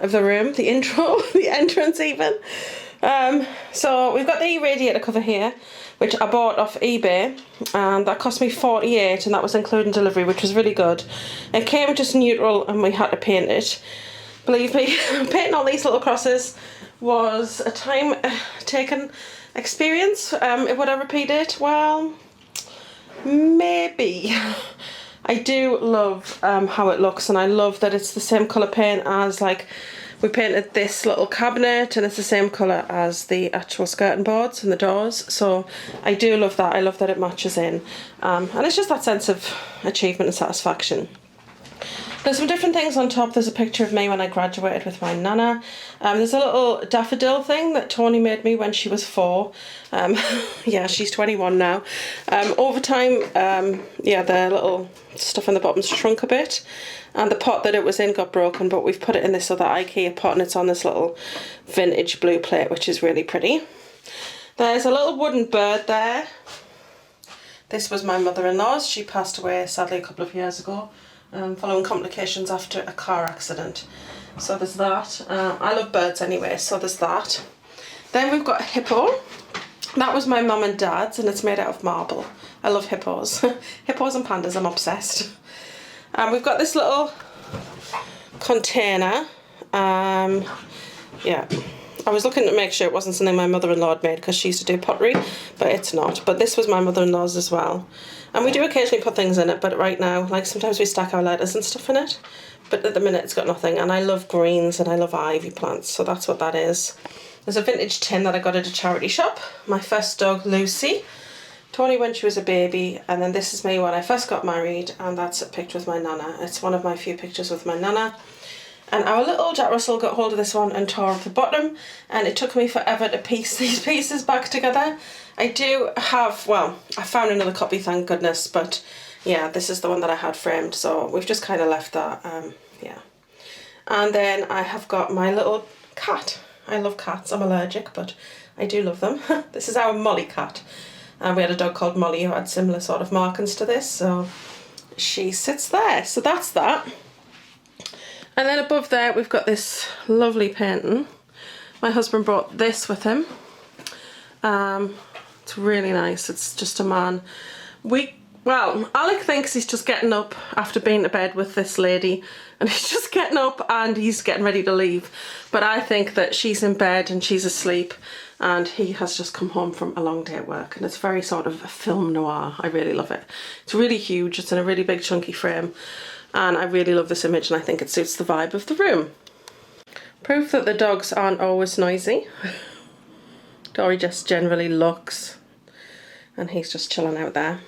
of the room, the intro, the entrance even. So we've got the radiator cover here, which I bought off eBay, and that cost me $48, and that was including delivery, which was really good. It came just neutral and we had to paint it. Believe me, painting all these little crosses was a time taken experience. Would I repeat it? Well, maybe. I do love how it looks, and I love that it's the same colour paint as, like, we painted this little cabinet and it's the same colour as the actual skirting boards and the doors, so I do love that. I love that it matches in, and it's just that sense of achievement and satisfaction. There's some different things on top. There's a picture of me when I graduated with my nana. There's a little daffodil thing that Tony made me when she was 4. Yeah, she's 21 now. Over time, yeah, the little stuff on the bottom's shrunk a bit, and the pot that it was in got broken, but we've put it in this other IKEA pot, and it's on this little vintage blue plate, which is really pretty. There's a little wooden bird there. This was my mother-in-law's. She passed away sadly a couple of years ago, following complications after a car accident. So there's that. I love birds anyway, so there's that. Then we've got a hippo. That was my mum and dad's, and it's made out of marble. I love hippos. Hippos and pandas, I'm obsessed. We've got this little container. Yeah, I was looking to make sure it wasn't something my mother-in-law had made, because she used to do pottery, but it's not. But this was my mother-in-law's as well. And we do occasionally put things in it, but right now, like, sometimes we stack our letters and stuff in it, but at the minute it's got nothing. And I love greens and I love ivy plants, so that's what that is. There's a vintage tin that I got at a charity shop. My first dog, Lucy. Tony when she was a baby, and then this is me when I first got married, and that's a picture with my nana. It's one of my few pictures with my nana. And our little Jack Russell got hold of this one and tore off the bottom, and it took me forever to piece these pieces back together. I do have, well, I found another copy, thank goodness, but yeah, this is the one that I had framed, so we've just kind of left that, yeah. And then I have got my little cat. I love cats. I'm allergic, but I do love them. This is our Molly cat. We had a dog called Molly who had similar sort of markings to this, so she sits there. So that's that. And then above there we've got this lovely painting. My husband brought this with him. It's really nice. It's just a man. Well, Alec thinks he's just getting up after being to bed with this lady, and he's just getting up and he's getting ready to leave. But I think that she's in bed and she's asleep, and he has just come home from a long day at work, and it's very sort of a film noir. I really love it. It's really huge. It's in a really big chunky frame, and I really love this image, and I think it suits the vibe of the room. Proof that the dogs aren't always noisy. Dory just generally looks, and he's just chilling out there.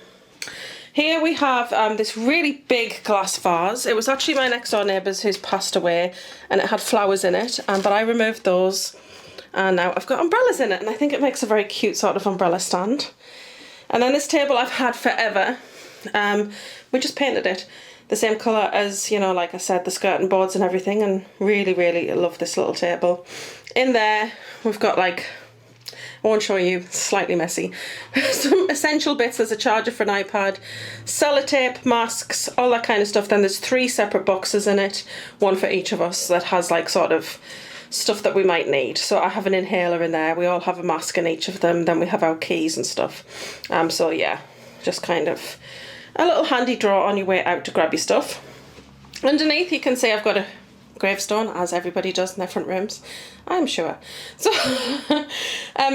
Here we have this really big glass vase. It was actually my next door neighbour's who's passed away, and it had flowers in it, but I removed those, and now I've got umbrellas in it, and I think it makes a very cute sort of umbrella stand. And then this table I've had forever. We just painted it the same colour as, you know, like I said, the skirting boards and everything, and really, really love this little table. In there we've got, like, I won't show you, it's slightly messy. Some essential bits. There's a charger for an iPad, sellotape, masks, all that kind of stuff. Then there's 3 separate boxes in it, one for each of us, that has, like, sort of stuff that we might need. So I have an inhaler in there. We all have a mask in each of them. Then we have our keys and stuff. So yeah, just kind of a little handy drawer on your way out to grab your stuff. Underneath you can see I've got a gravestone, as everybody does in their front rooms, I'm sure. So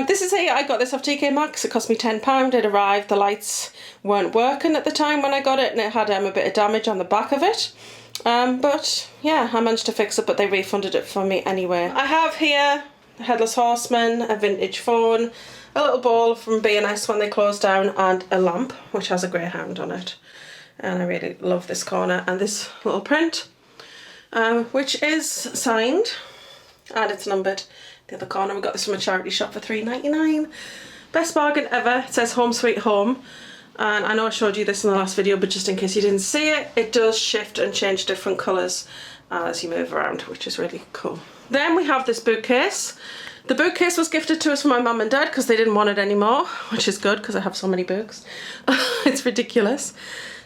this is I got this off TK Maxx. It cost me £10. It arrived. The lights weren't working at the time when I got it, and it had a bit of damage on the back of it. But yeah, I managed to fix it, but they refunded it for me anyway. I have here a Headless Horseman, a vintage phone, a little ball from B&S when they closed down, and a lamp which has a greyhound on it. And I really love this corner and this little print, which is signed, and it's numbered. The other corner, we got this from a charity shop for £3.99. Best bargain ever. It says Home Sweet Home, and I know I showed you this in the last video, but just in case you didn't see it, it does shift and change different colours as you move around, which is really cool. Then we have this bookcase. The bookcase was gifted to us from my mum and dad because they didn't want it anymore, which is good because I have so many books. It's ridiculous.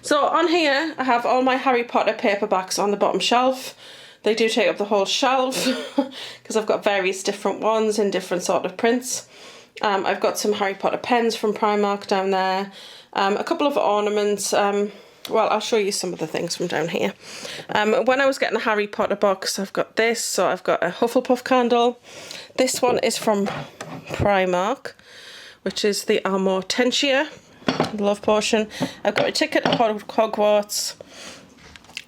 So on here I have all my Harry Potter paperbacks on the bottom shelf. They do take up the whole shelf because I've got various different ones in different sort of prints. I've got some Harry Potter pens from Primark down there. A couple of ornaments. Well, I'll show you some of the things from down here. When I was getting a Harry Potter box, I've got this. So I've got a Hufflepuff candle. This one is from Primark, which is the Amortentia, the love potion. I've got a ticket to Hogwarts.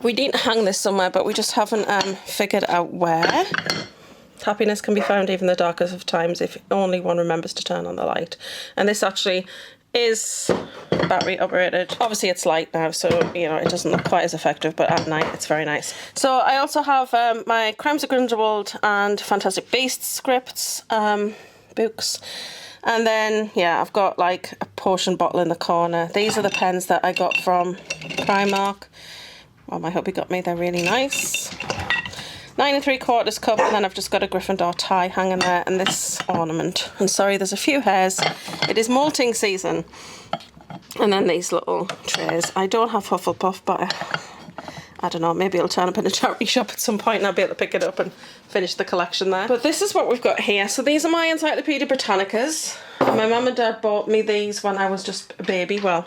We need to hang this somewhere, but we just haven't figured out where. Happiness can be found even in the darkest of times if only one remembers to turn on the light. And this actually is battery operated. Obviously it's light now, so you know it doesn't look quite as effective, but at night it's very nice. So I also have my Crimes of Grindelwald and Fantastic Beasts scripts books. And then, yeah, I've got like a potion bottle in the corner. These are the pens that I got from Primark. Well, my hubby got me, they're really nice. 9 3/4 cup, and then I've just got a Gryffindor tie hanging there, and this ornament. And sorry, there's a few hairs. It is molting season. And then these little trays. I don't have Hufflepuff, but I don't know, maybe it'll turn up in a charity shop at some point and I'll be able to pick it up and finish the collection there. But this is what we've got here. So these are my Encyclopedia Britannicas. My mum and dad bought me these when I was just a baby. Well,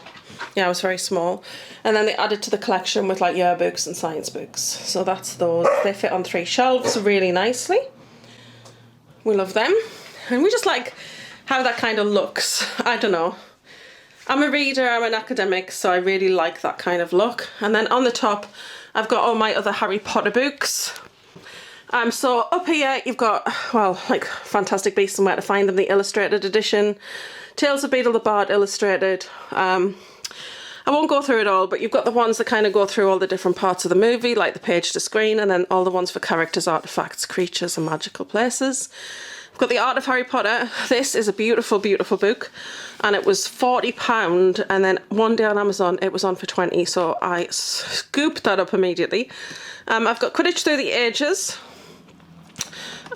yeah, I was very small. And then they added to the collection with like yearbooks and science books. So that's those. They fit on 3 shelves really nicely. We love them. And we just like how that kind of looks. I don't know. I'm a reader, I'm an academic, so I really like that kind of look. And then on the top, I've got all my other Harry Potter books. So up here you've got, well, like Fantastic Beasts and Where to Find Them, the illustrated edition. Tales of Beedle the Bard illustrated. I won't go through it all, but you've got the ones that kind of go through all the different parts of the movie, like the page to screen, and then all the ones for characters, artefacts, creatures and magical places. I've got The Art of Harry Potter. This is a beautiful, beautiful book, and it was £40, and then one day on Amazon it was on for 20, so I scooped that up immediately. I've got Quidditch Through the Ages.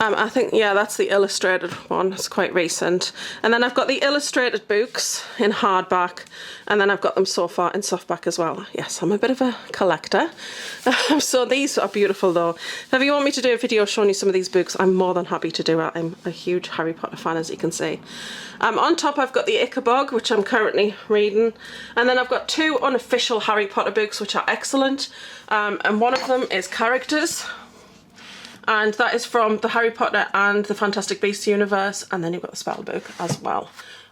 I think, yeah, that's the illustrated one. It's quite recent. And then I've got the illustrated books in hardback, and then I've got them so far in softback as well. Yes, I'm a bit of a collector. So these are beautiful though. If you want me to do a video showing you some of these books, I'm more than happy to do it. I'm a huge Harry Potter fan, as you can see. On top I've got the Ichabod, which I'm currently reading. And then I've got 2 unofficial Harry Potter books, which are excellent. And one of them is Characters. And that is from the Harry Potter and the Fantastic Beasts universe. And then you've got the spell book as well.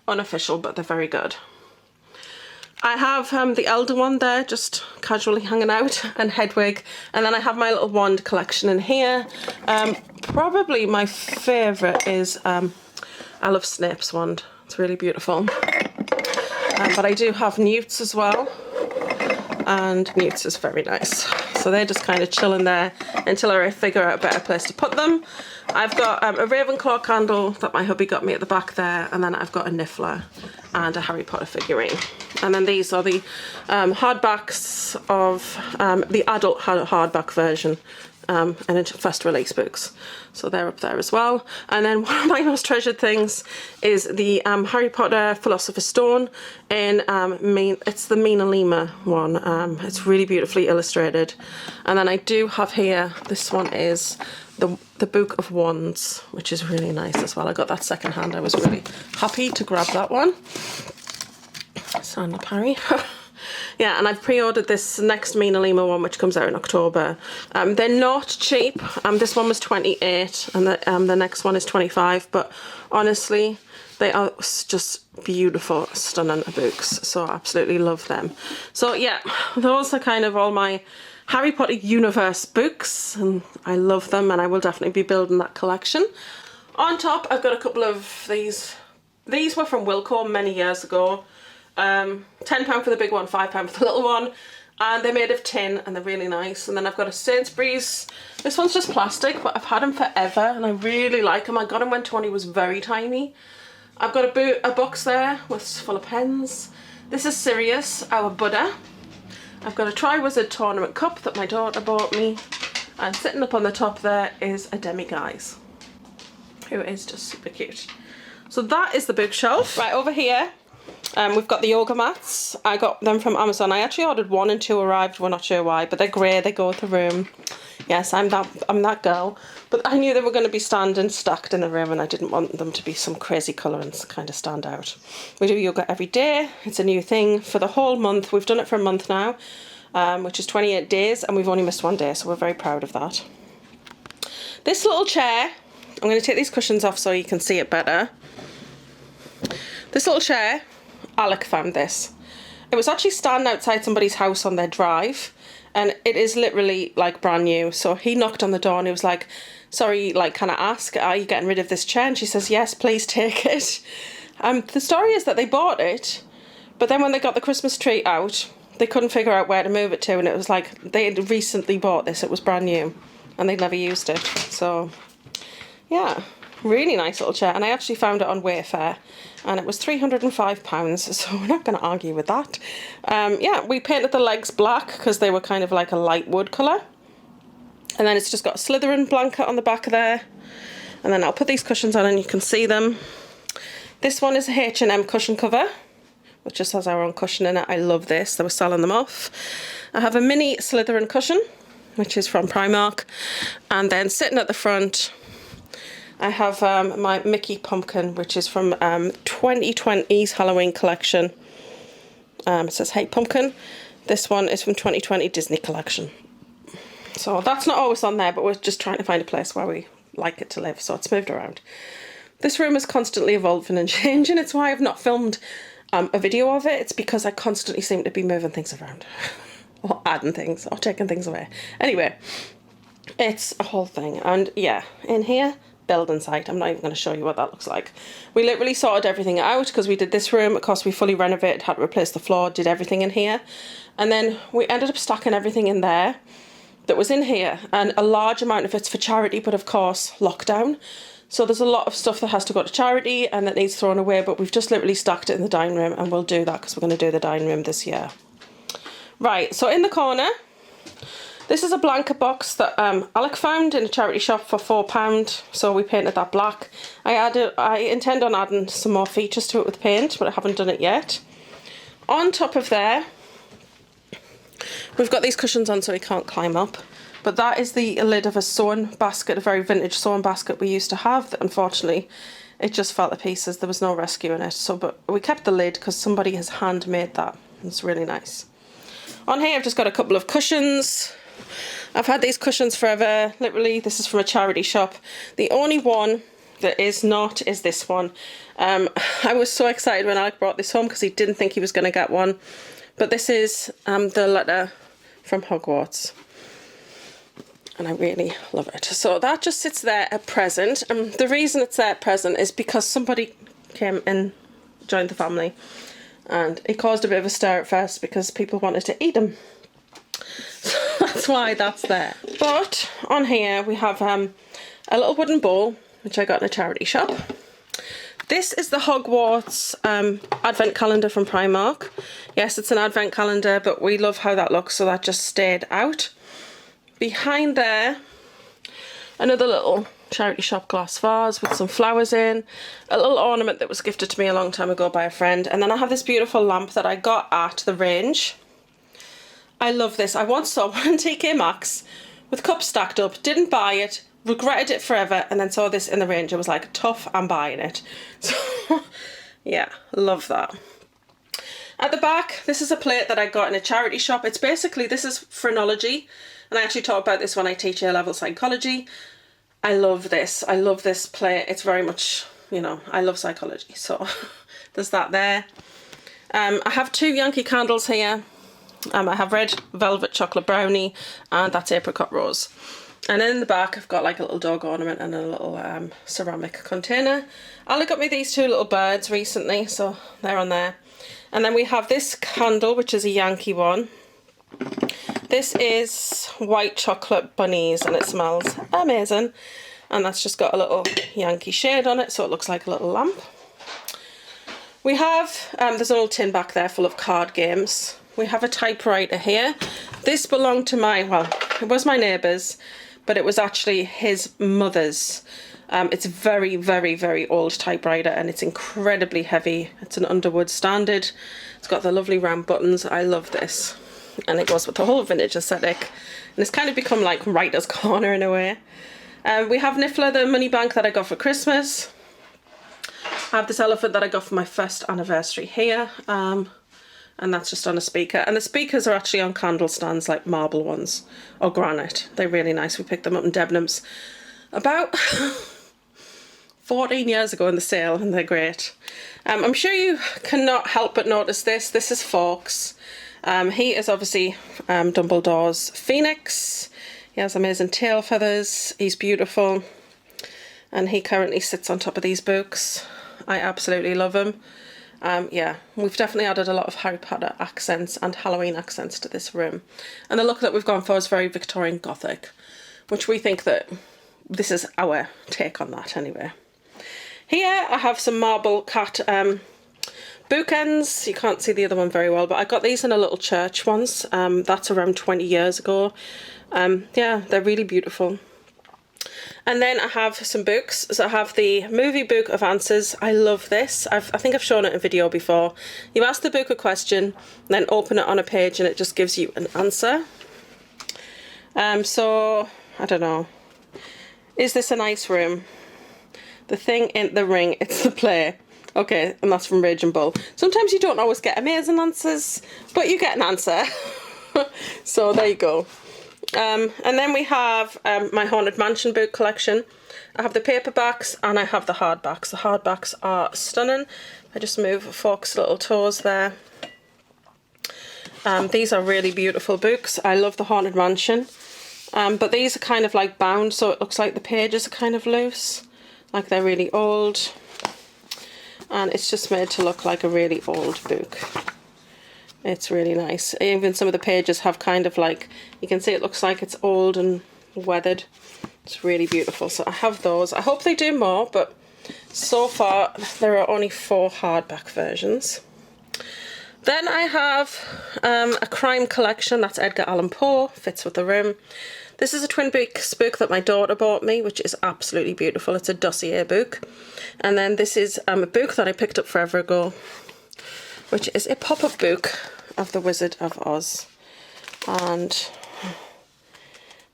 Unofficial, but they're very good. I have the Elder one there, just casually hanging out, and Hedwig. And then I have my little wand collection in here. Probably my favourite is, I love Snape's wand. It's really beautiful. But I do have Newt's as well. And Newt's is very nice. So they're just kind of chilling there until I figure out a better place to put them. I've got a Ravenclaw candle that my hubby got me at the back there, and then I've got a Niffler and a Harry Potter figurine. And then these are the hardbacks of the adult hardback version and it's first release books. So they're up there as well. And then one of my most treasured things is the Harry Potter Philosopher's Stone in it's the Mina Lima one. It's really beautifully illustrated. And then I do have here, this one is the Book of Wands, which is really nice as well. I got that second hand. I was really happy to grab that one. Sandal Parry. Yeah, and I've pre-ordered this next Mina Lima one, which comes out in October. They're not cheap. This one was 28, and the next one is 25. But honestly, they are just beautiful, stunning books. So I absolutely love them. So yeah, those are kind of all my Harry Potter universe books, and I love them, and I will definitely be building that collection. On top, I've got a couple of these. These were from Wilko many years ago. £10 for the big one, £5 for the little one, and they're made of tin and they're really nice. And then I've got a Sainsbury's. This one's just plastic, but I've had them forever and I really like them. I got him when Tony was very tiny. I've got a box there full of pens. This is Sirius, our Buddha. I've got a Triwizard Tournament cup that my daughter bought me, and sitting up on the top there is a Demiguise, who is just super cute. So that is the bookshelf. Right over here, we've got the yoga mats. I got them from Amazon. I actually ordered 1 and 2 arrived. We're not sure why, but they're grey. They go with the room. Yes, I'm that girl. But I knew they were going to be standing stacked in the room, and I didn't want them to be some crazy colour and kind of stand out. We do yoga every day. It's a new thing for the whole month. We've done it for a month now, which is 28 days, and we've only missed one day, so we're very proud of that. This little chair, I'm going to take these cushions off so you can see it better. This little chair, Alec found this. It was actually standing outside somebody's house on their drive, and it is literally like brand new. So he knocked on the door and he was like, sorry, like, can I ask, are you getting rid of this chair? And she says, yes, please take it. The story is that they bought it, but then when they got the Christmas tree out, they couldn't figure out where to move it to, and it was like they had recently bought this. It was brand new and they'd never used it. So yeah, really nice little chair, and I actually found it on Wayfair and it was £305, so we're not going to argue with that. Yeah, we painted the legs black because they were kind of like a light wood colour, and then it's just got a Slytherin blanket on the back there, and then I'll put these cushions on and you can see them. This one is a H&M cushion cover, which just has our own cushion in it. I love this. They were selling them off. I have a mini Slytherin cushion, which is from Primark, and then sitting at the front I have my Mickey pumpkin, which is from 2020's Halloween collection. It says Hey Pumpkin. This one is from 2020 Disney collection. So that's not always on there, but we're just trying to find a place where we like it to live, so it's moved around. This room is constantly evolving and changing. It's why I've not filmed a video of it. It's because I constantly seem to be moving things around or adding things or taking things away. Anyway, it's a whole thing. And yeah, in here, building site. I'm not even going to show you what that looks like. We literally sorted everything out because we did this room. Of course, we fully renovated, had to replace the floor, did everything in here. And then we ended up stacking everything in there that was in here. And a large amount of it's for charity, but of course, lockdown. So there's a lot of stuff that has to go to charity and that needs thrown away, but we've just literally stacked it in the dining room, and we'll do that because we're going to do the dining room this year. Right, so in the corner, this is a blanket box that Alec found in a charity shop for £4, so we painted that black. I intend on adding some more features to it with paint, but I haven't done it yet. On top of there, we've got these cushions on so he can't climb up, but that is the lid of a sewing basket, a very vintage sewing basket we used to have that unfortunately it just fell to pieces. There was no rescuing it, so but we kept the lid because somebody has handmade that. It's really nice. On here I've just got a couple of cushions. I've had these cushions forever, literally. This is from a charity shop. The only one that is not is this one. I was so excited when Alec brought this home because he didn't think he was going to get one. But this is the letter from Hogwarts. And I really love it. So that just sits there at present. The reason it's there at present is because somebody came and joined the family. And it caused a bit of a stir at first because people wanted to eat them. So that's why that's there. But on here we have a little wooden bowl, which I got in a charity shop. This is the Hogwarts advent calendar from Primark. Yes, it's an advent calendar, but we love how that looks, so that just stayed out. Behind there, another little charity shop glass vase with some flowers in. A little ornament that was gifted to me a long time ago by a friend. And then I have this beautiful lamp that I got at the range. I love this. I once saw one in TK Maxx with cups stacked up, didn't buy it, regretted it forever, and then saw this in the range. I was like, tough, I'm buying it. So yeah, love that. At the back, this is a plate that I got in a charity shop. It's basically, this is phrenology, and I actually talk about this when I teach A-level psychology. I love this. I love this plate. It's very much, you know, I love psychology. So there's that there. I have 2 Yankee Candles here. I have red velvet chocolate brownie, and that's apricot rose. And then in the back I've got like a little dog ornament and a little ceramic container. Alec got me these 2 little birds recently, so they're on there. And then we have this candle, which is a Yankee one. This is white chocolate bunnies and it smells amazing. And that's just got a little Yankee shade on it, so it looks like a little lamp. We have, there's an old tin back there full of card games. We have a typewriter here. This belonged to well, it was my neighbour's, but it was actually his mother's. It's a very, very, very old typewriter and it's incredibly heavy. It's an Underwood standard. It's got the lovely round buttons. I love this. and it goes with the whole vintage aesthetic, and it's kind of become like writer's corner in a way. We have Niffler, the money bank that I got for Christmas. I have this elephant that I got for my first anniversary here, and that's just on a speaker. And the speakers are actually on candle stands, like marble ones, or granite. They're really nice. We picked them up in Debenhams about 14 years ago in the sale, and they're great. I'm sure you cannot help but notice this. This is Fawkes. He is obviously Dumbledore's Phoenix. He has amazing tail feathers. He's beautiful. And he currently sits on top of these books. I absolutely love him. Yeah, we've definitely added a lot of Harry Potter accents and Halloween accents to this room. And the look that we've gone for is very Victorian Gothic, which we think that this is our take on that anyway. Here I have some marble cat bookends. You can't see the other one very well, but I got these in a little church once. That's around 20 years ago. Yeah, they're really beautiful. And then I have some books. So I have the movie book of answers. I love this. I think I've shown it in a video before. You ask the book a question, then open it on a page and it just gives you an answer. So, I don't know. Is this a nice room? The thing in the ring, it's the play. Okay, and that's from Raging Bull. Sometimes you don't always get amazing answers, but you get an answer. So there you go. And then we have my Haunted Mansion book collection. I have the paperbacks and I have the hardbacks. The hardbacks are stunning. I just move Fawkes' little toes there. These are really beautiful books. I love the Haunted Mansion. But these are kind of like bound, so it looks like the pages are kind of loose. Like they're really old. And it's just made to look like a really old book. It's really nice. Even some of the pages have kind of like, you can see it looks like it's old and weathered. It's really beautiful. So I have those. I hope they do more, but so far there are only 4 hardback versions. Then I have a crime collection. That's Edgar Allan Poe. Fits with the room. This is a Twin Peaks book that my daughter bought me, which is absolutely beautiful. It's a dossier book. And then this is a book that I picked up forever ago, which is a pop-up book of The Wizard of Oz. And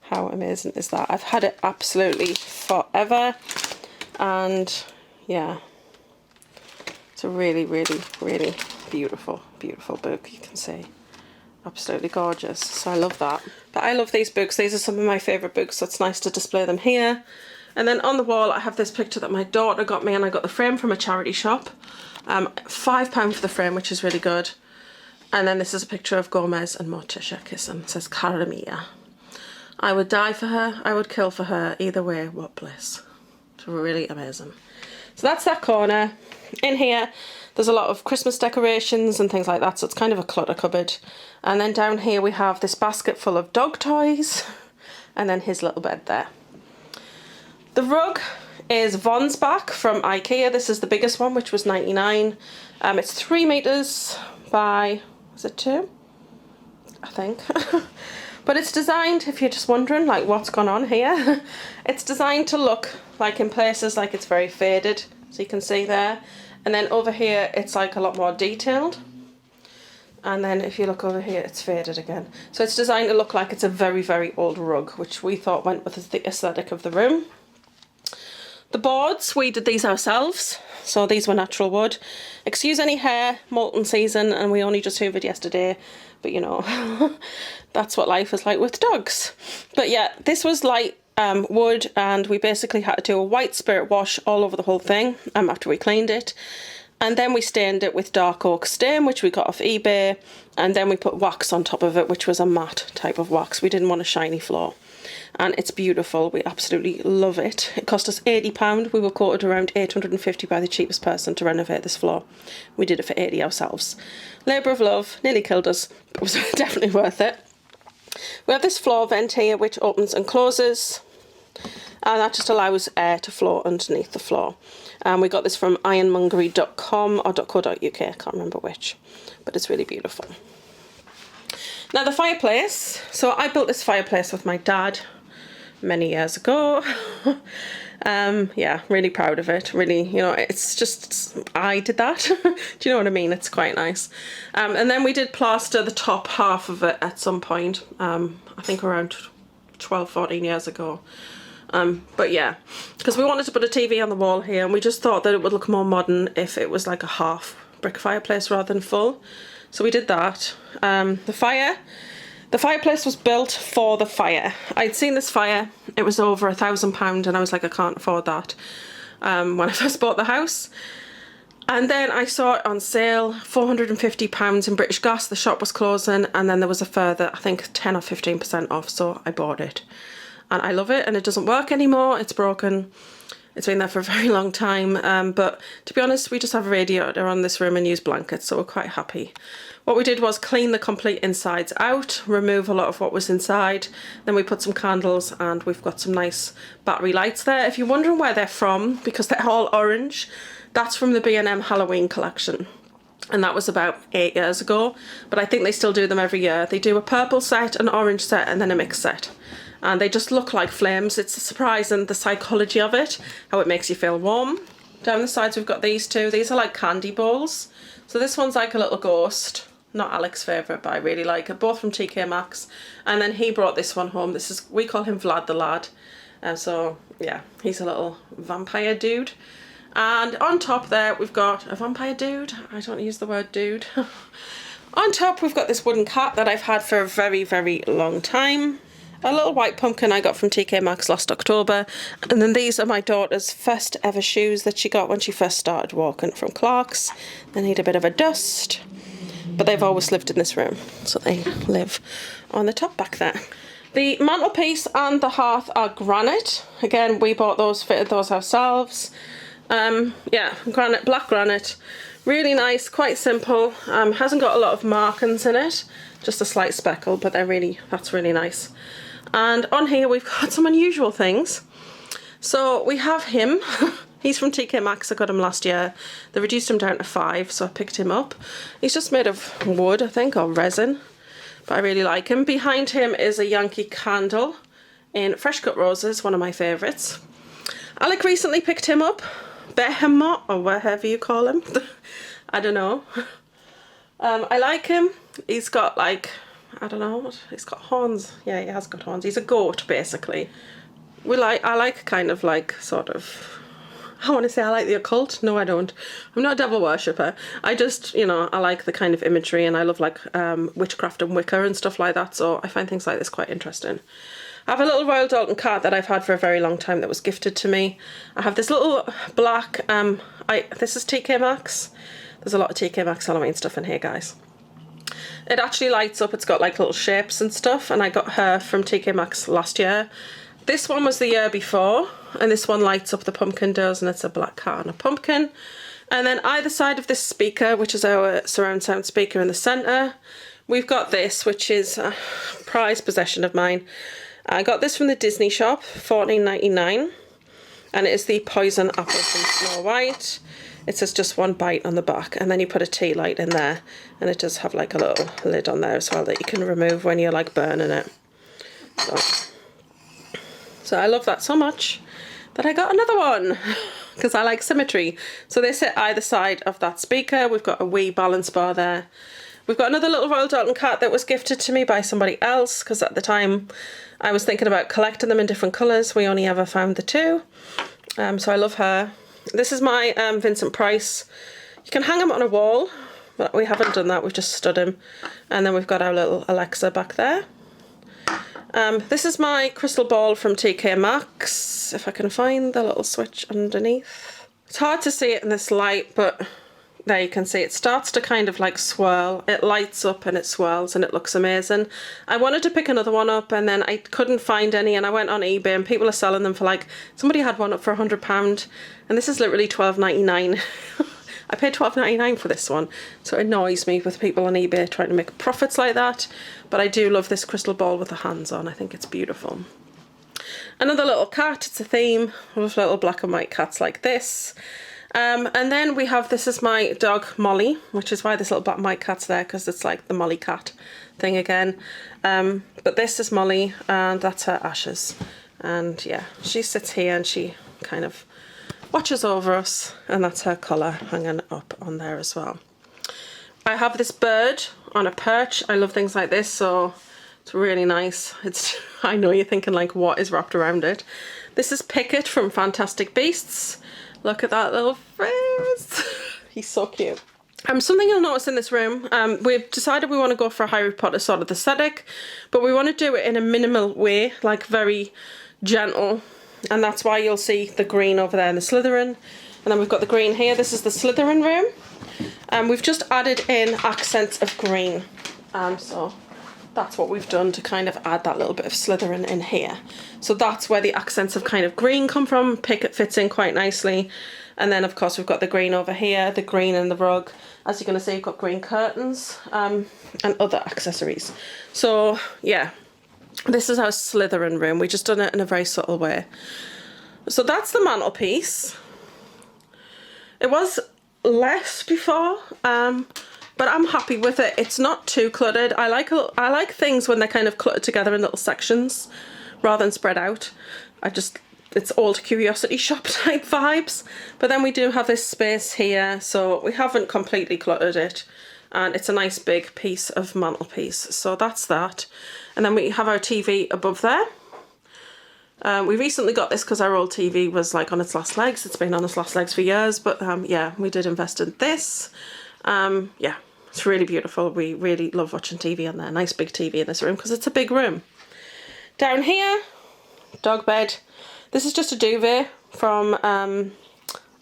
how amazing is that? I've had it absolutely forever. And yeah, it's a really, really, really beautiful, beautiful book, you can see. Absolutely gorgeous. So I love that. But I love these books. These are some of my favourite books, so it's nice to display them here. And then on the wall I have this picture that my daughter got me, and I got the frame from a charity shop. £5 for the frame, which is really good. And then this is a picture of Gomez and Morticia kissing. It says, Cara mia. I would die for her, I would kill for her. Either way, what bliss. It's really amazing. So that's that corner. In here, there's a lot of Christmas decorations and things like that, so it's kind of a clutter cupboard. And then down here we have this basket full of dog toys, and then his little bed there. The rug is Von's back from IKEA. This is the biggest one, which was 99. It's 3 meters by, is it 2? I think. But it's designed, if you're just wondering, like what's gone on here, it's designed to look like in places like it's very faded, so you can see there. And then over here, it's like a lot more detailed. And then if you look over here, it's faded again. So it's designed to look like it's a very, very old rug, which we thought went with the aesthetic of the room. The boards, we did these ourselves. So these were natural wood. Excuse any hair, molten season, and we only just hoovered yesterday. But you know, that's what life is like with dogs. But yeah, this was light wood, and we basically had to do a white spirit wash all over the whole thing after we cleaned it. And then we stained it with dark oak stain, which we got off eBay. And then we put wax on top of it, which was a matte type of wax. We didn't want a shiny floor. And it's beautiful. We absolutely love it. It cost us £80. We were quoted around £850 by the cheapest person to renovate this floor. We did it for £80 ourselves. Labour of love, nearly killed us, but it was definitely worth it. We have this floor vent here, which opens and closes. And that just allows air to flow underneath the floor. We got this from ironmongery.com or .co.uk, I can't remember which, but it's really beautiful. Now the fireplace, so I built this fireplace with my dad many years ago. Yeah, really proud of it. Really, you know, it's just, I did that. Do you know what I mean? It's quite nice. And then we did plaster the top half of it at some point. I think around 12, 14 years ago. But yeah, because we wanted to put a TV on the wall here, and we just thought that it would look more modern if it was like a half brick fireplace rather than full. So we did that. The fireplace was built for the fire. I'd seen this fire, it was over £1,000, and I was like, I can't afford that when I first bought the house. And then I saw it on sale, £450 in British Gas. The shop was closing, and then there was a further, I think 10 or 15% off, so I bought it. And I love it, and it doesn't work anymore, it's broken. It's been there for a very long time, but to be honest, we just have a radiator on this room and use blankets, so we're quite happy. What we did was clean the complete insides out, remove a lot of what was inside, then we put some candles, and we've got some nice battery lights there. If you're wondering where they're from, because they're all orange, that's from the B&M Halloween collection. And that was about 8 years ago, but I think they still do them every year. They do a purple set, an orange set, and then a mixed set. And they just look like flames. It's surprising the psychology of it, how it makes you feel warm. Down the sides we've got these two. These are like candy balls. So this one's like a little ghost. Not Alec's favourite, but I really like it. Both from TK Maxx. And then he brought this one home. We call him Vlad the Lad. So yeah, he's a little vampire dude. And on top there we've got a vampire dude. I don't use the word dude. On top we've got this wooden cat that I've had for a very, very long time. A little white pumpkin I got from TK Maxx last October. And then these are my daughter's first ever shoes that she got when she first started walking from Clark's. They need a bit of a dust, but they've always lived in this room, so they live on the top back there. The mantelpiece and the hearth are granite. Again, we bought those, fitted those ourselves. Yeah, granite, black granite. Really nice, quite simple. Hasn't got a lot of markings in it, just a slight speckle, but that's really nice. And on here we've got some unusual things. So we have him. He's from TK Maxx. I got him last year. They reduced him down to 5, so I picked him up. He's just made of wood, I think, or resin, but I really like him. Behind him is a Yankee Candle in Fresh Cut Roses, one of my favourites. Alec recently picked him up. Behemoth, or whatever you call him. I don't know. I like him. He's got like, I don't know, he's got horns. Yeah, he has got horns. He's a goat, basically. I like kind of like sort of, I want to say I like the occult. No, I don't. I'm not a devil worshipper. I just, you know, I like the kind of imagery, and I love like witchcraft and Wicca and stuff like that. So I find things like this quite interesting. I have a little Royal Dalton cat that I've had for a very long time that was gifted to me. I have this little black, this is TK Maxx. There's a lot of TK Maxx Halloween stuff in here, guys. It actually lights up. It's got like little shapes and stuff, and I got her from TK Maxx last year. This one was the year before, and this one lights up, the pumpkin does, and it's a black cat and a pumpkin. And then either side of this speaker, which is our surround sound speaker in the centre, we've got this, which is a prized possession of mine. I got this from the Disney shop, $14.99, and it is the Poison Apple from Snow White. It says just one bite on the back, and then you put a tea light in there, and it does have like a little lid on there as well that you can remove when you're like burning it. So I love that so much that I got another one because I like symmetry. So they sit either side of that speaker. We've got a wee balance bar there. We've got another little Royal Dalton cat that was gifted to me by somebody else, because at the time I was thinking about collecting them in different colours. We only ever found the 2. So I love her. This is my Vincent Price. You can hang him on a wall, but we haven't done that. We've just stood him. And then we've got our little Alexa back there. This is my crystal ball from TK Maxx, if I can find the little switch underneath. It's hard to see it in this light, but there you can see it starts to kind of like swirl. It lights up and it swirls and it looks amazing. I wanted to pick another one up, and then I couldn't find any, and I went on eBay and people are selling them for like, somebody had one up for £100, and this is literally $12.99. I paid $12.99 for this one, so it annoys me with people on eBay trying to make profits like that. But I do love this crystal ball with the hands on. I think it's beautiful. Another little cat. It's a theme with little black and white cats like this. And then we have, this is my dog Molly, which is why this little black and white cat's there, because it's like the Molly cat thing again. But this is Molly, and that's her Ashes. And yeah, she sits here and she kind of watches over us, and that's her colour hanging up on there as well. I have this bird on a perch. I love things like this, so it's really nice. I know you're thinking like, what is wrapped around it? This is Pickett from Fantastic Beasts. Look at that little face. He's so cute. Something you'll notice in this room, we've decided we want to go for a Harry Potter sort of aesthetic, but we want to do it in a minimal way, like very gentle, and that's why you'll see the green over there in the Slytherin, and then we've got the green here. This is the Slytherin room, and we've just added in accents of green, so that's what we've done to kind of add that little bit of Slytherin in here. So that's where the accents of kind of green come from. Pickett fits in quite nicely. And then of course we've got the green over here, the green in the rug. As you're going to see, we've got green curtains and other accessories. So yeah, this is our Slytherin room. We just done it in a very subtle way. So that's the mantelpiece. It was less before, but I'm happy with it. It's not too cluttered. I like things when they're kind of cluttered together in little sections rather than spread out. It's old curiosity shop type vibes. But then we do have this space here, so we haven't completely cluttered it. And it's a nice big piece of mantelpiece. So that's that. And then we have our TV above there. We recently got this because our old TV was like on its last legs. It's been on its last legs for years, but yeah, we did invest in this. Yeah, it's really beautiful. We really love watching TV on there. Nice big TV in this room because it's a big room. Down here, dog bed. This is just a duvet from Asda.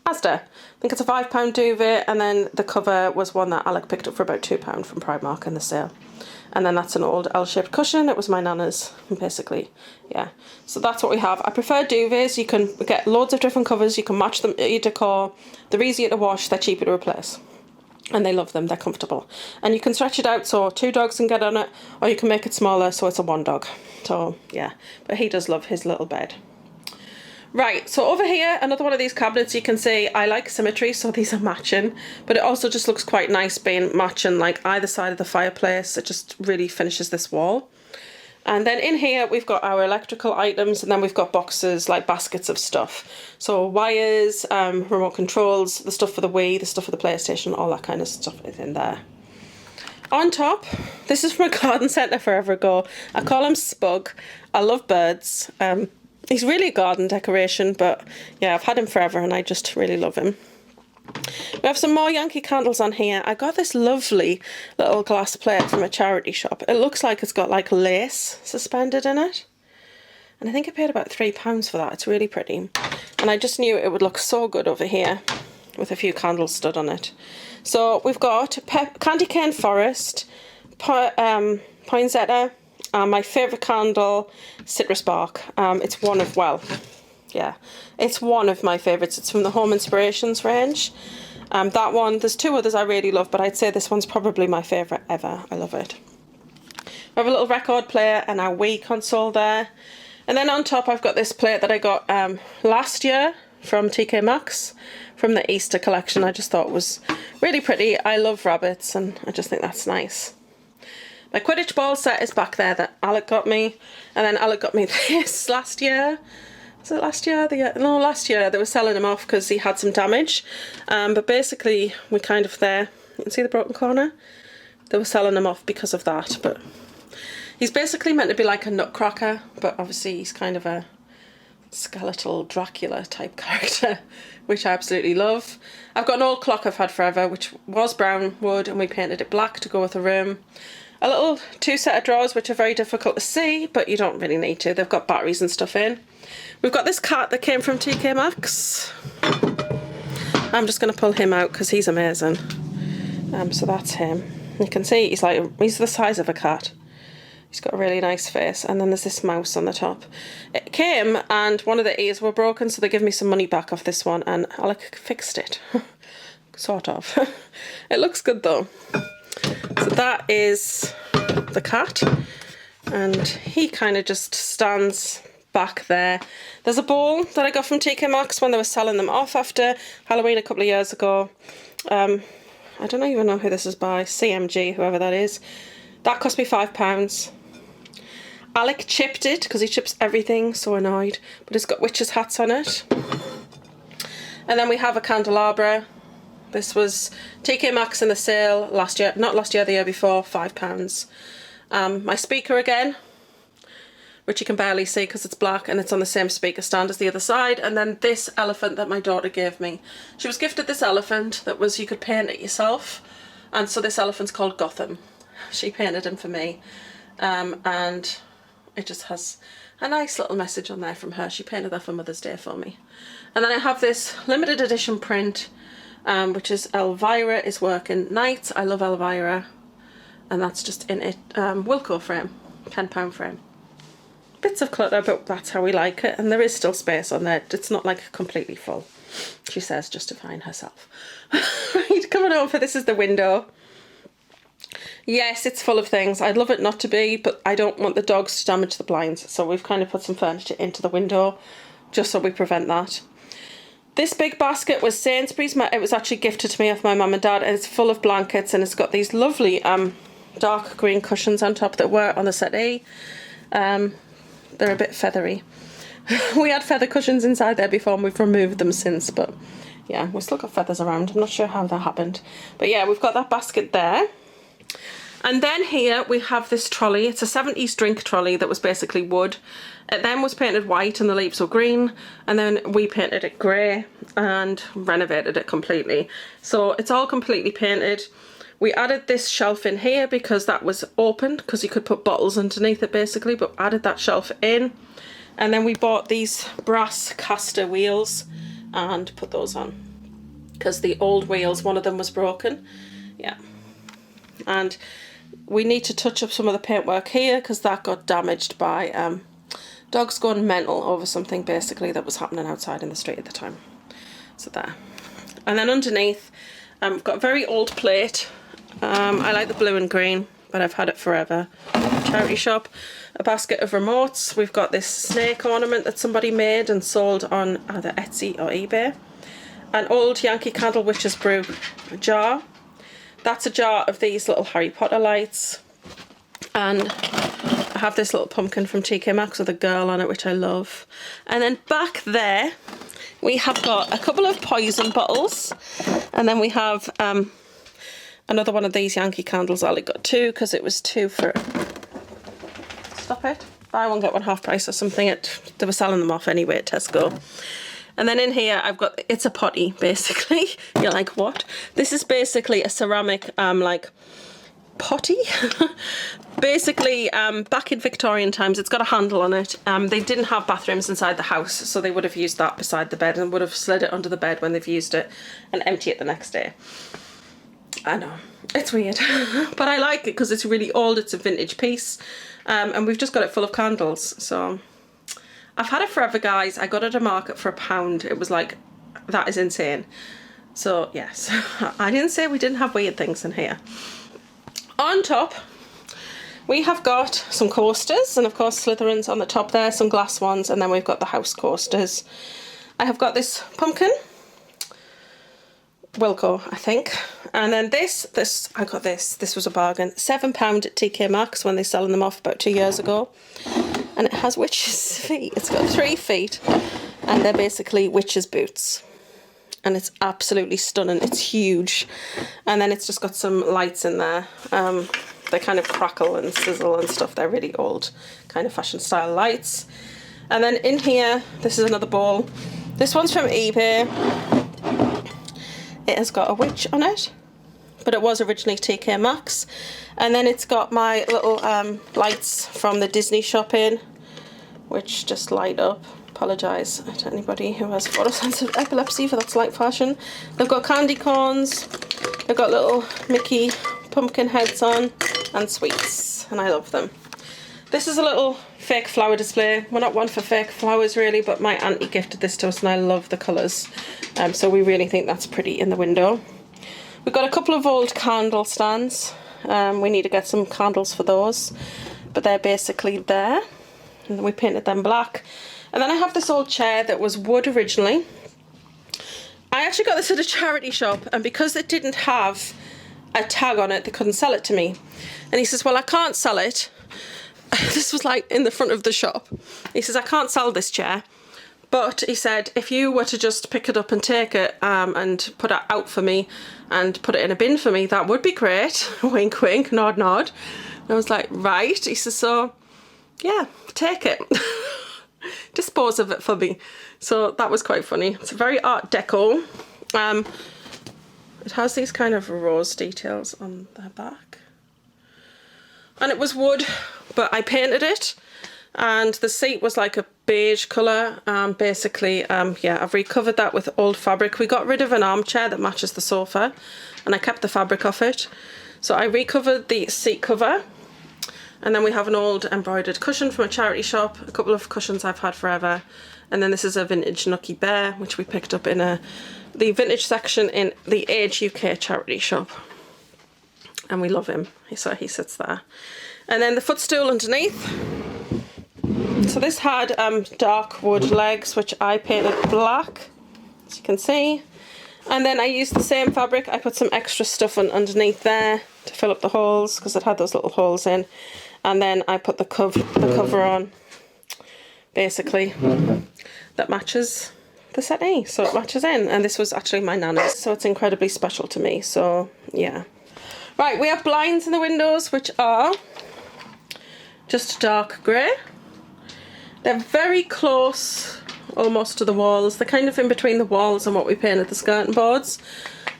I think it's a £5 duvet, and then the cover was one that Alec picked up for about £2 from Primark in the sale. And then that's an old L-shaped cushion. It was my nana's, basically. Yeah, so that's what we have. I prefer duvets. You can get loads of different covers. You can match them to your decor. They're easier to wash. They're cheaper to replace. And they love them. They're comfortable. And you can stretch it out so 2 dogs can get on it, or you can make it smaller so it's a 1 dog. So yeah, but he does love his little bed. Right, so over here, another one of these cabinets. You can see I like symmetry, so these are matching, but it also just looks quite nice being matching like either side of the fireplace. It just really finishes this wall. And then in here we've got our electrical items, and then we've got boxes like baskets of stuff. So wires, remote controls, the stuff for the Wii, the stuff for the PlayStation, all that kind of stuff is in there. On top, this is from a garden centre forever ago. I call him Spug. I love birds. He's really a garden decoration, but yeah, I've had him forever and I just really love him. We have some more Yankee Candles on here. I got this lovely little glass plate from a charity shop. It looks like it's got like lace suspended in it. And I think I paid about £3 for that. It's really pretty. And I just knew it would look so good over here with a few candles stood on it. So we've got Candy Cane Forest, Poinsettia, my favourite candle, Citrus Bark. It's one of, well, yeah, it's one of my favourites. It's from the Home Inspirations range. That one, there's 2 others I really love, but I'd say this one's probably my favourite ever. I love it. We have a little record player and our Wii console there. And then on top I've got this plate that I got last year from TK Maxx from the Easter collection. I just thought it was really pretty. I love rabbits and I just think that's nice. My Quidditch ball set is back there that Alec got me, and then Alec got me this last year. Was it last year? No, last year. They were selling him off because he had some damage. But basically, we kind of there. You can see the broken corner? They were selling him off because of that. But he's basically meant to be like a nutcracker, but obviously he's kind of a skeletal Dracula type character, which I absolutely love. I've got an old clock I've had forever, which was brown wood, and we painted it black to go with the room. A little 2 set of drawers, which are very difficult to see, but you don't really need to. They've got batteries and stuff in. We've got this cat that came from TK Maxx. I'm just going to pull him out because he's amazing. So that's him. You can see he's the size of a cat. He's got a really nice face. And then there's this mouse on the top. It came and one of the ears were broken, so they give me some money back off this one, and Alec fixed it. Sort of. It looks good though. So that is the cat, and he kind of just stands back there. There's a bowl that I got from TK Maxx when they were selling them off after Halloween a couple of years ago. I don't even know who this is by, CMG, whoever that is. That cost me £5. Alec chipped it because he chips everything, so annoyed, but it's got witches' hats on it. And then we have a candelabra. This was TK Maxx in the sale last year, not last year, the year before, £5. My speaker again, which you can barely see because it's black, and it's on the same speaker stand as the other side. And then this elephant that my daughter gave me. She was gifted this elephant that was, you could paint it yourself. And so this elephant's called Gotham. She painted him for me. And it just has a nice little message on there from her. She painted that for Mother's Day for me. And then I have this limited edition print, which is Elvira is Working Night. I love Elvira. And that's just in a Wilko frame, £10 frame. Bits of clutter, but that's how we like it. And there is still space on there. It's not like completely full, she says, justifying herself. Right, coming over, this is the window. Yes, it's full of things. I'd love it not to be, but I don't want the dogs to damage the blinds. So we've kind of put some furniture into the window, just so we prevent that. This big basket was Sainsbury's. It was actually gifted to me off my mum and dad, and it's full of blankets, and it's got these lovely dark green cushions on top that were on the settee. They're a bit feathery. We had feather cushions inside there before, and we've removed them since, but yeah, we've still got feathers around. I'm not sure how that happened. But yeah, we've got that basket there. And then here we have this trolley. It's a 70s drink trolley that was basically wood. It then was painted white and the leaves were green, and then we painted it grey and renovated it completely. So it's all completely painted. We added this shelf in here because that was open, because you could put bottles underneath it basically, but added that shelf in. And then we bought these brass caster wheels and put those on, because the old wheels, one of them was broken. Yeah. And we need to touch up some of the paintwork here because that got damaged by dogs going mental over something basically that was happening outside in the street at the time. So there. And then underneath, we've got a very old plate. I like the blue and green, but I've had it forever. Charity shop. A basket of remotes. We've got this snake ornament that somebody made and sold on either Etsy or eBay. An old Yankee Candle Witch's Brew jar. That's a jar of these little Harry Potter lights. And I have this little pumpkin from TK Maxx with a girl on it, which I love. And then back there, we have got a couple of poison bottles. And then we have another one of these Yankee candles. I only got two because it was two for... Stop it. Buy one, get one half price or something. They were selling them off anyway at Tesco. And then in here, I've got, it's a potty, basically. You're like, what? This is basically a ceramic, like, potty. Basically, back in Victorian times, it's got a handle on it. They didn't have bathrooms inside the house, so they would have used that beside the bed and would have slid it under the bed when they've used it and empty it the next day. I know, it's weird, but I like it because it's really old. It's a vintage piece, and we've just got it full of candles, so... I've had it forever, guys. I got it at a market for £1. It was like, that is insane. So, yes. I didn't say we didn't have weird things in here. On top, we have got some coasters. And, of course, Slytherin's on the top there. Some glass ones. And then we've got the house coasters. I have got this pumpkin. Wilko, I think. And then I got this. This was a bargain. £7 at TK Maxx when they're selling them off about 2 years ago. And it has witches' feet. It's got 3 feet. And they're basically witches' boots. And it's absolutely stunning. It's huge. And then it's just got some lights in there. They kind of crackle and sizzle and stuff. They're really old kind of fashion style lights. And then in here, this is another ball. This one's from eBay. It has got a witch on it, but it was originally TK Maxx. And then it's got my little lights from the Disney shopping, which just light up. Apologise to anybody who has photosensitive epilepsy for that slight fashion. They've got candy corns, they've got little Mickey pumpkin heads on, and sweets, and I love them. This is a little fake flower display. We're not one for fake flowers really, but my auntie gifted this to us and I love the colours. So we really think that's pretty in the window. We've got a couple of old candle stands. We need to get some candles for those, but they're basically there. And then we painted them black. And then I have this old chair that was wood originally. I actually got this at a charity shop, and because it didn't have a tag on it, they couldn't sell it to me. And he says, well, I can't sell it. This was like in the front of the shop. He says, I can't sell this chair, But he said, if you were to just pick it up and take it and put it out for me and put it in a bin for me, that would be great. Wink, wink, nod, nod. And I was like, right. He says, so yeah, take it. Dispose of it for me. So that was quite funny. It's a very art deco. It has these kind of rose details on the back. And it was wood, but I painted it. And the seat was like a beige colour. Basically, yeah, I've recovered that with old fabric. We got rid of an armchair that matches the sofa, and I kept the fabric off it. So I recovered the seat cover. And then we have an old embroidered cushion from a charity shop, a couple of cushions I've had forever. And then this is a vintage Nucky Bear, which we picked up in the vintage section in the Age UK charity shop. And we love him, so he sits there. And then the footstool underneath. So this had dark wood legs, which I painted black, as you can see. And then I used the same fabric. I put some extra stuff on underneath there to fill up the holes, because it had those little holes in. And then I put the cover on, basically, that matches the settee, so it matches in. And this was actually my nana's, so it's incredibly special to me, so yeah. Right, we have blinds in the windows, which are just dark grey. They're very close, almost to the walls. They're kind of in between the walls and what we painted the skirting boards.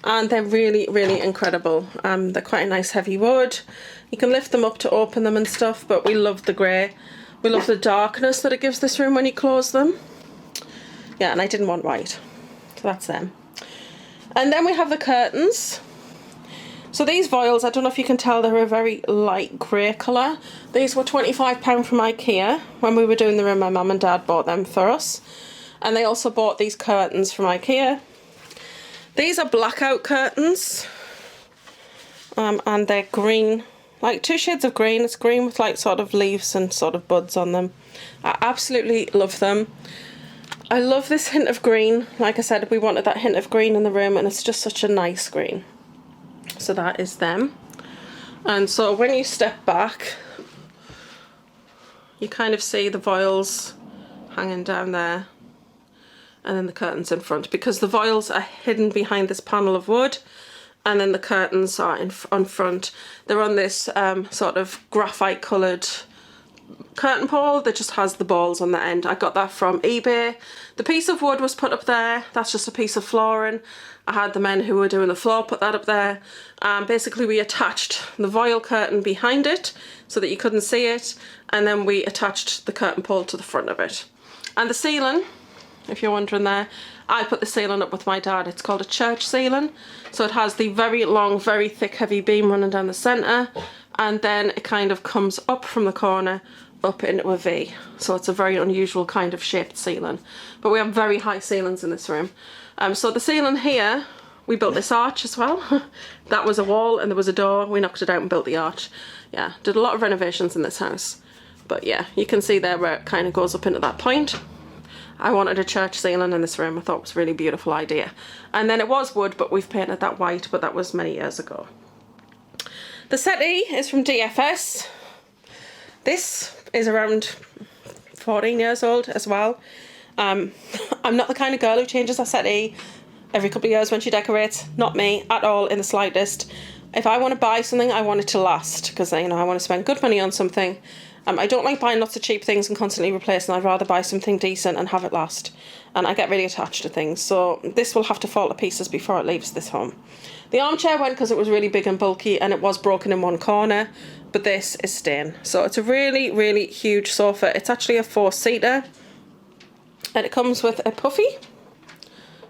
And they're really, really incredible. They're quite a nice heavy wood. You can lift them up to open them and stuff, but we love the grey. We love the darkness that it gives this room when you close them. Yeah, and I didn't want white, so that's them. And then we have the curtains. So these voiles, I don't know if you can tell, they're a very light grey colour. These were £25 from IKEA. When we were doing the room, my mum and dad bought them for us. And they also bought these curtains from IKEA. These are blackout curtains. And they're green, like 2 shades of green. It's green with like sort of leaves and sort of buds on them. I absolutely love them. I love this hint of green. Like I said, we wanted that hint of green in the room, and it's just such a nice green. So that is them. And so when you step back, you kind of see the voiles hanging down there, and then the curtains in front, because the voiles are hidden behind this panel of wood, and then the curtains are on front. They're on this sort of graphite coloured curtain pole that just has the balls on the end. I got that from eBay. The piece of wood was put up there. That's just a piece of flooring. I had the men who were doing the floor put that up there. Basically we attached the voile curtain behind it so that you couldn't see it, and then we attached the curtain pole to the front of it. And the ceiling, if you're wondering there, I put the ceiling up with my dad. It's called a church ceiling. So it has the very long, very thick, heavy beam running down the centre, and then it kind of comes up from the corner up into a V. So it's a very unusual kind of shaped ceiling. But we have very high ceilings in this room. So the ceiling here, we built this arch as well. That was a wall and there was a door. We knocked it out and built the arch. Yeah, did a lot of renovations in this house. But yeah, you can see there where it kind of goes up into that point. I wanted a church ceiling in this room. I thought it was a really beautiful idea. And then it was wood, but we've painted that white, but that was many years ago. The settee is from DFS. This is around 14 years old as well. I'm not the kind of girl who changes her settee every couple of years when she decorates. Not me at all in the slightest. If I want to buy something, I want it to last, because I want to spend good money on something. I don't like buying lots of cheap things and constantly replacing. I'd rather buy something decent and have it last. And I get really attached to things. So this will have to fall to pieces before it leaves this home. The armchair went because it was really big and bulky and it was broken in one corner. But this is staying. So it's a really, really huge sofa. It's actually a 4-seater. And it comes with a puffy,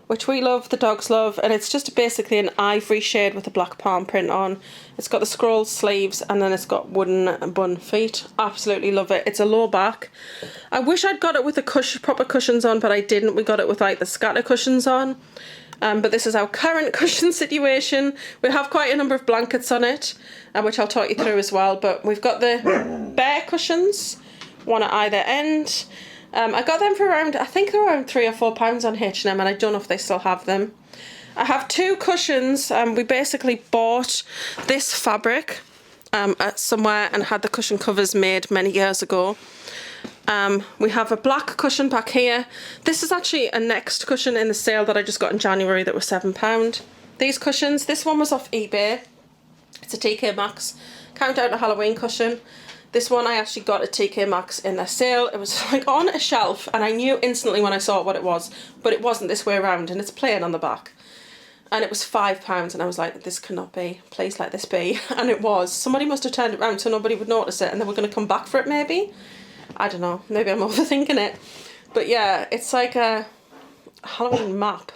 which we love, the dogs love, and it's just basically an ivory shade with a black palm print on. It's got the scroll sleeves, and then it's got wooden bun feet. Absolutely love it. It's a low back. I wish I'd got it with the proper cushions on, but I didn't. We got it with like the scatter cushions on. But this is our current cushion situation. We have quite a number of blankets on it, which I'll talk you through as well. But we've got the bear cushions, one at either end. I got them for around, I think they're around £3 or £4 on H&M, and I don't know if they still have them. I have 2 cushions. We basically bought this fabric at somewhere and had the cushion covers made many years ago. We have a black cushion back here. This is actually a next cushion in the sale that I just got in January that was £7. These cushions, this one was off eBay. It's a TK Maxx Countdown to Halloween cushion. This one I actually got at TK Maxx in their sale. It was like on a shelf and I knew instantly when I saw what it was, but it wasn't this way around and it's plain on the back. And it was £5 and I was like, this cannot be, please let this be. And it was. Somebody must have turned it around so nobody would notice it and they were going to come back for it maybe. I don't know, maybe I'm overthinking it. But yeah, it's like a Halloween map.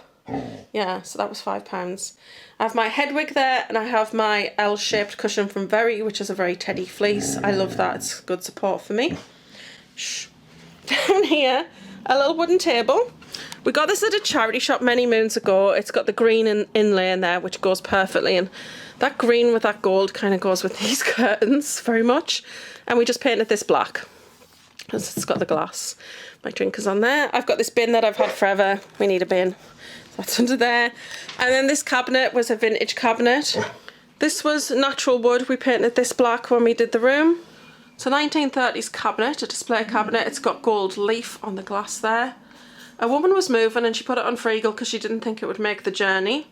Yeah, so that was £5. I have my head wig there and I have my L-shaped cushion from Very, which is a very teddy fleece. I love that, it's good support for me. Shh. Down here, a little wooden table. We got this at a charity shop many moons ago. It's got the green inlay in there, which goes perfectly. And that green with that gold kind of goes with these curtains very much. And we just painted this black because it's got the glass. My drink is on there. I've got this bin that I've had forever. We need a bin. That's under there. And then this cabinet was a vintage cabinet. This was natural wood. We painted this black when we did the room. It's a 1930s cabinet, a display cabinet. It's got gold leaf on the glass there. A woman was moving and she put it on for Eagle because she didn't think it would make the journey.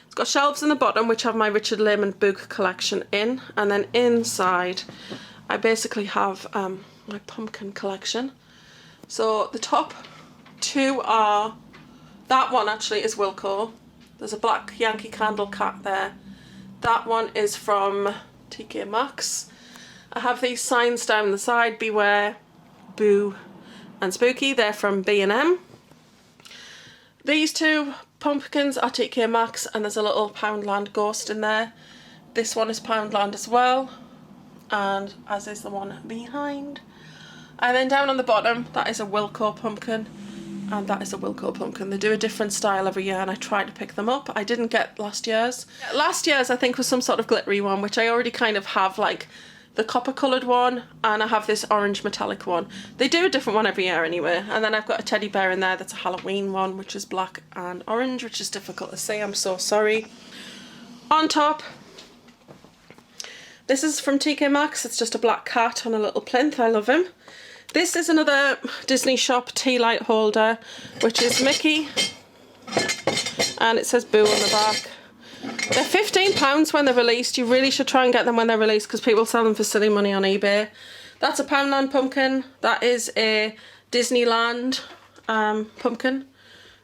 It's got shelves in the bottom which have my Richard Lehman book collection in. And then inside I basically have my pumpkin collection. So the top two are... That one actually is Wilko. There's a black Yankee Candle cat there. That one is from TK Maxx. I have these signs down the side, Beware, Boo and Spooky. They're from B&M. These two pumpkins are TK Maxx and there's a little Poundland ghost in there. This one is Poundland as well, and as is the one behind. And then down on the bottom, that is a Wilko pumpkin. And that is a Wilko pumpkin. They do a different style every year and I try to pick them up. I didn't get last year's. Last year's I think was some sort of glittery one, which I already kind of have, like the copper coloured one, and I have this orange metallic one. They do a different one every year anyway. And then I've got a teddy bear in there that's a Halloween one, which is black and orange, which is difficult to say, I'm so sorry. On top, this is from TK Maxx. It's just a black cat on a little plinth. I love him. This is another Disney shop tea light holder, which is Mickey, and it says Boo on the back. They're £15 when they're released. You really should try and get them when they're released because people sell them for silly money on eBay. That's a Poundland pumpkin. That is a Disneyland pumpkin.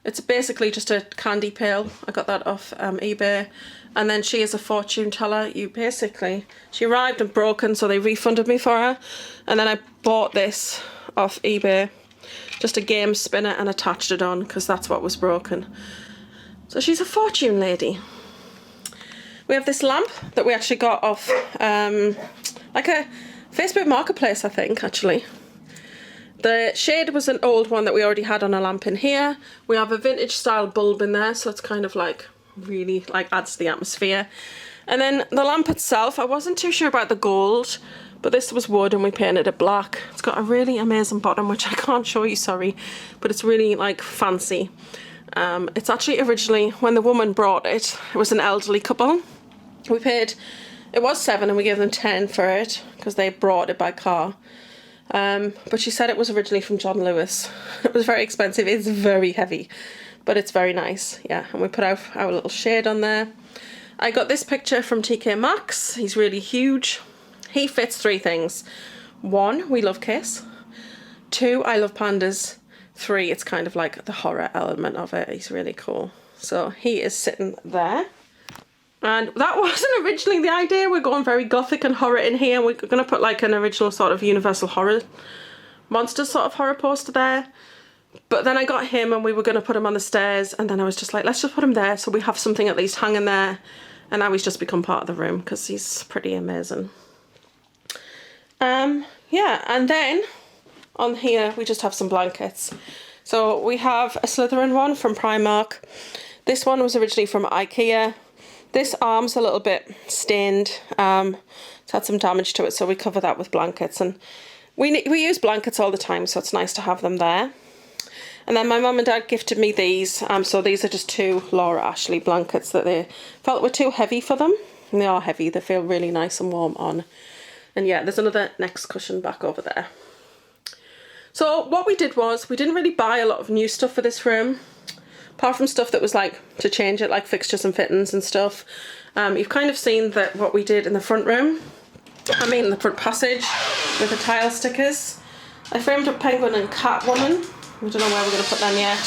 It's basically just a candy pail. I got that off eBay. And then she is a fortune teller. She arrived and broken, so they refunded me for her. And then I bought this off eBay, just a game spinner, and attached it on because that's what was broken. So she's a fortune lady. We have this lamp that we actually got off like a Facebook Marketplace, I think, actually. The shade was an old one that we already had on a lamp in here. We have a vintage style bulb in there, so it's kind of like really like adds to the atmosphere. And then the lamp itself, I wasn't too sure about the gold, but this was wood and we painted it black. It's got a really amazing bottom, which I can't show you, sorry, but it's really like fancy. It's actually originally, when the woman brought it, it was an elderly couple. We paid, it was £7 and we gave them 10 for it because they brought it by car. But she said it was originally from John Lewis. It was very expensive. It's very heavy, but it's very nice. Yeah, and we put our little shade on there. I got this picture from TK Maxx. He's really huge. He fits 3 things. 1, we love Kiss. 2, I love pandas. 3, it's kind of like the horror element of it. He's really cool. So he is sitting there. And that wasn't originally the idea. We're going very gothic and horror in here. We're going to put like an original sort of Universal horror monster sort of horror poster there. But then I got him and we were going to put him on the stairs. And then I was just like, let's just put him there so we have something at least hanging there. And now he's just become part of the room because he's pretty amazing. Yeah, and then on here we just have some blankets. So we have a Slytherin one from Primark. This one was originally from IKEA. This arm's a little bit stained. It's had some damage to it, so we cover that with blankets. And we use blankets all the time, so it's nice to have them there. And then my mum and dad gifted me these. So these are just 2 Laura Ashley blankets that they felt were too heavy for them. And they are heavy. They feel really nice and warm on. And yeah, there's another next cushion back over there. So what we did was, we didn't really buy a lot of new stuff for this room, apart from stuff that was like to change it, like fixtures and fittings and stuff. You've kind of seen that what we did in the front room, the front passage with the tile stickers. I framed up Penguin and Catwoman. We don't know where we're going to put them yet.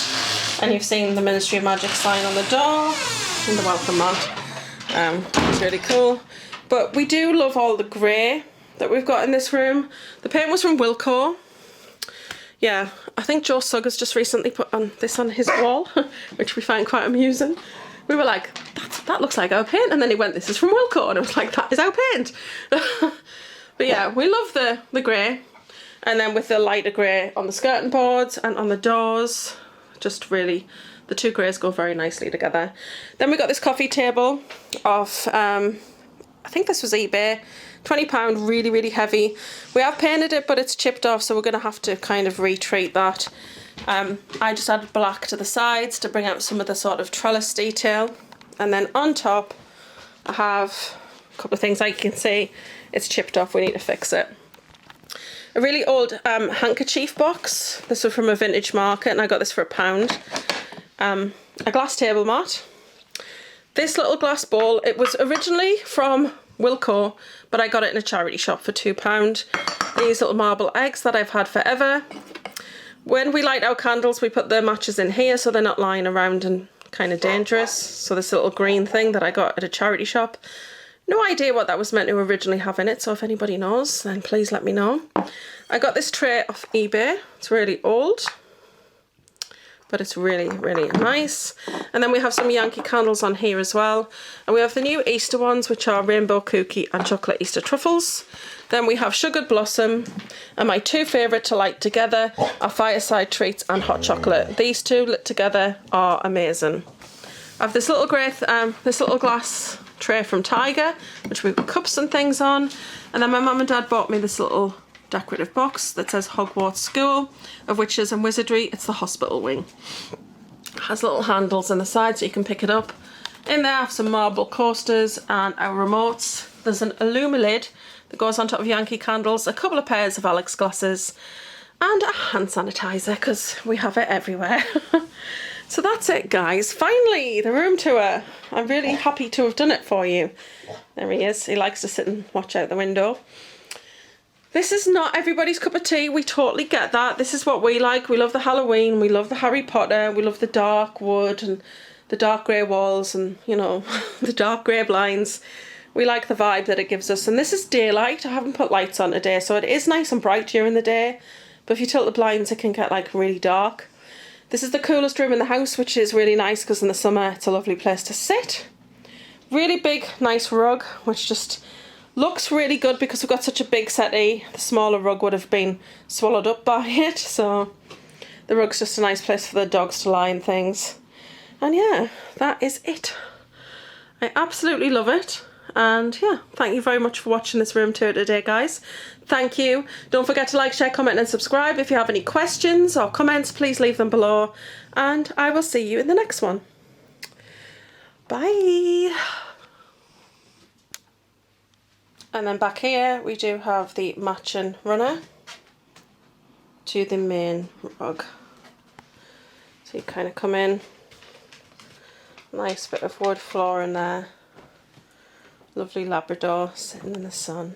And you've seen the Ministry of Magic sign on the door and the welcome mat. It's really cool. But we do love all the grey that we've got in this room. The paint was from Wilko. Yeah, I think Joe Sugg just recently put this on his wall, which we find quite amusing. We were like, that looks like our paint. And then he went, this is from Wilko. And I was like, that is our paint. But yeah, we love the grey. And then with the lighter grey on the skirting boards and on the doors, just really, the two greys go very nicely together. Then we got this coffee table off, I think this was eBay, £20, really, really heavy. We have painted it, but it's chipped off, so we're going to have to kind of retreat that. I just added black to the sides to bring out some of the sort of trellis detail. And then on top, I have a couple of things, like you can see, it's chipped off, we need to fix it. A really old handkerchief box. This was from a vintage market and I got this for £1. A glass table mat. This little glass bowl, it was originally from Wilko, but I got it in a charity shop for £2. These little marble eggs that I've had forever. When we light our candles, we put the matches in here so they're not lying around and kind of dangerous. So this little green thing that I got at a charity shop. No idea what that was meant to originally have in it, so if anybody knows, then please let me know. I got this tray off eBay. It's really old, but it's really, really nice. And then we have some Yankee Candles on here as well. And we have the new Easter ones, which are Rainbow Cookie and Chocolate Easter Truffles. Then we have Sugared Blossom, and my two favourite to light together are Fireside Treats and Hot Chocolate. These two lit together are amazing. I have this little glass tray from Tiger, which we put cups and things on. And then my mum and dad bought me this little decorative box that says Hogwarts School of Witches and Wizardry. It's the hospital wing. It has little handles in the side so you can pick it up. In there I have some marble coasters and our remotes. There's an Illumilid that goes on top of Yankee Candles, a couple of pairs of Alex glasses, and a hand sanitizer because we have it everywhere. So that's it, guys. Finally, the room tour. I'm really happy to have done it for you. There he is. He likes to sit and watch out the window. This is not everybody's cup of tea. We totally get that. This is what we like. We love the Halloween. We love the Harry Potter. We love the dark wood and the dark grey walls and, you know, the dark grey blinds. We like the vibe that it gives us. And this is daylight. I haven't put lights on today, so it is nice and bright during the day. But if you tilt the blinds, it can get like really dark. This is the coolest room in the house, which is really nice because in the summer it's a lovely place to sit. Really big, nice rug, which just looks really good because we've got such a big settee. The smaller rug would have been swallowed up by it, so the rug's just a nice place for the dogs to lie and things. And yeah, that is it. I absolutely love it. And yeah, thank you very much for watching this room tour today, guys. Thank you. Don't forget to like, share, comment and subscribe. If you have any questions or comments, please leave them below. And I will see you in the next one. Bye. And then back here we do have the matching runner to the main rug. So you kind of come in, nice bit of wood floor in there. Lovely Labrador sitting in the sun.